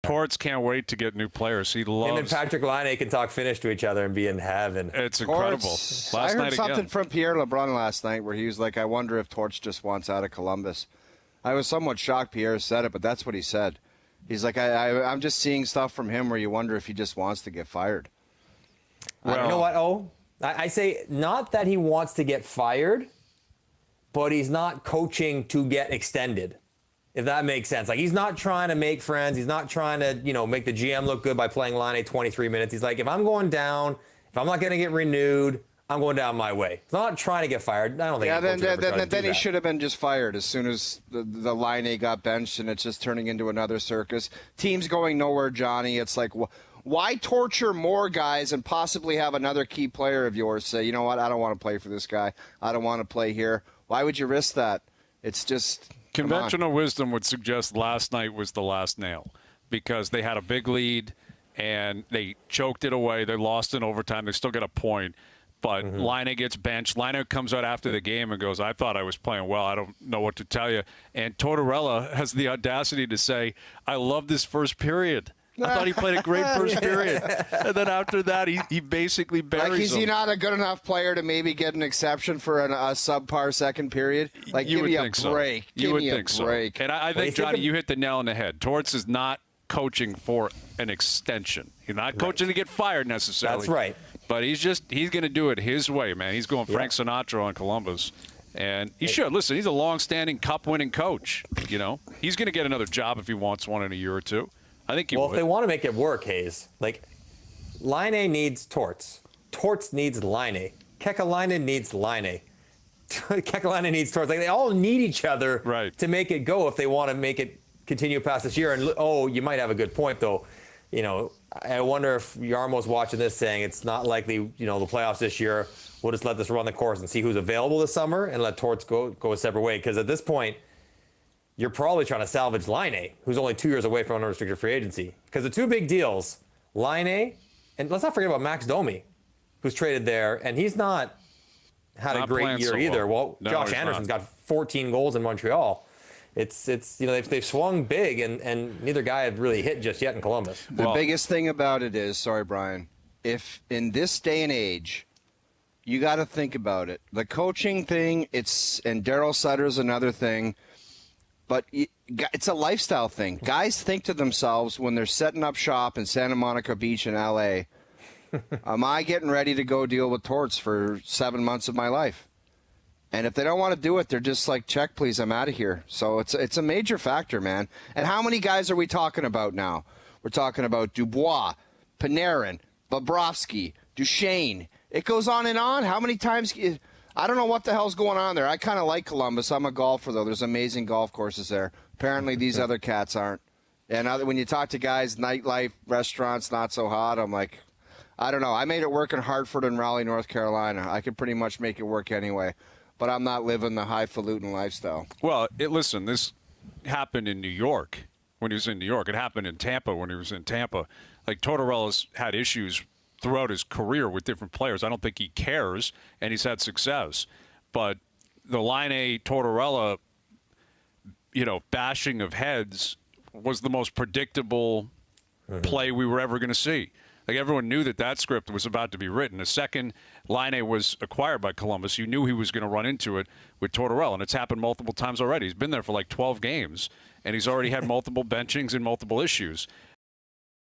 Torts can't wait to get new players. He loves. Him and Patrick Laine can talk Finnish to each other and be in heaven. It's incredible. I heard something from Pierre LeBrun last night where he was like, I wonder if Torts just wants out of Columbus. I was somewhat shocked Pierre said it, but that's what he said. He's like, I'm just seeing stuff from him where you wonder if he just wants to get fired. Well, you know what, I say not that he wants to get fired, but he's not coaching to get extended, if that makes sense. Like, he's not trying to make friends. He's not trying to, make the GM look good by playing Laine 23 minutes. He's like, if I'm going down, if I'm not going to get renewed, I'm going down my way. He's not trying to get fired. I don't think. Yeah, then he should have been just fired as soon as the Laine got benched, and it's just turning into another circus. Team's going nowhere, Johnny. It's like, why torture more guys and possibly have another key player of yours say, you know what, I don't want to play for this guy. I don't want to play here. Why would you risk that? It's just conventional wisdom would suggest last night was the last nail because they had a big lead and they choked it away. They lost in overtime. They still got a point. But Laine gets benched. Laine comes out after the game and goes, I thought I was playing well. I don't know what to tell you. And Tortorella has the audacity to say, I love this first period. I thought he played a great first period. And then after that, he basically buries Like, is him. he not a good enough player to maybe get an exception for a subpar second period? Like, give me a break. You would think so. And I think, Johnny, you hit the nail on the head. Torts is not coaching for an extension. He's not coaching to get fired necessarily. That's right. But he's going to do it his way, man. He's going Frank Sinatra on Columbus. And he should. Listen, he's a long-standing cup-winning coach. He's going to get another job if he wants one in a year or two. I think he would. Well, if they want to make it work, Hayes, like, Laine needs Torts. Torts needs Laine. Kekalainen needs Laine. Kekalainen needs Torts. Like, they all need each other to make it go if they want to make it continue past this year. And, you might have a good point, though. I wonder if Yarmo's watching this saying it's not likely, the playoffs this year. We'll just let this run the course and see who's available this summer and let Torts go a separate way. Because at this point, you're probably trying to salvage Laine, who's only 2 years away from unrestricted free agency. Because the two big deals, Laine, and let's not forget about Max Domi, who's traded there, and he's not had a great year either. Well, no, Josh Anderson's got 14 goals in Montreal. It's they've swung big, and neither guy have really hit just yet in Columbus. The biggest thing about it is, sorry, Brian, if in this day and age, you got to think about it. The coaching thing, and Daryl Sutter's another thing, but it's a lifestyle thing. Guys think to themselves when they're setting up shop in Santa Monica Beach in L.A., am I getting ready to go deal with Torts for 7 months of my life? And if they don't want to do it, they're just like, check, please, I'm out of here. So it's a major factor, man. And how many guys are we talking about now? We're talking about Dubois, Panarin, Bobrovsky, Duchesne. It goes on and on. How many times? I don't know what the hell's going on there. I kind of like Columbus. I'm a golfer, though. There's amazing golf courses there. Apparently, these other cats aren't. And when you talk to guys, nightlife, restaurants, not so hot, I'm like, I don't know. I made it work in Hartford and Raleigh, North Carolina. I could pretty much make it work anyway. But I'm not living the highfalutin lifestyle. Well, listen, this happened in New York when he was in New York. It happened in Tampa when he was in Tampa. Like, Tortorella's had issues throughout his career with different players. I don't think he cares, and he's had success. But the Laine Tortorella, bashing of heads was the most predictable play we were ever going to see. Like, everyone knew that script was about to be written. The second Laine was acquired by Columbus, you knew he was going to run into it with Tortorella, and it's happened multiple times already. He's been there for like 12 games, and he's already had multiple benchings and multiple issues.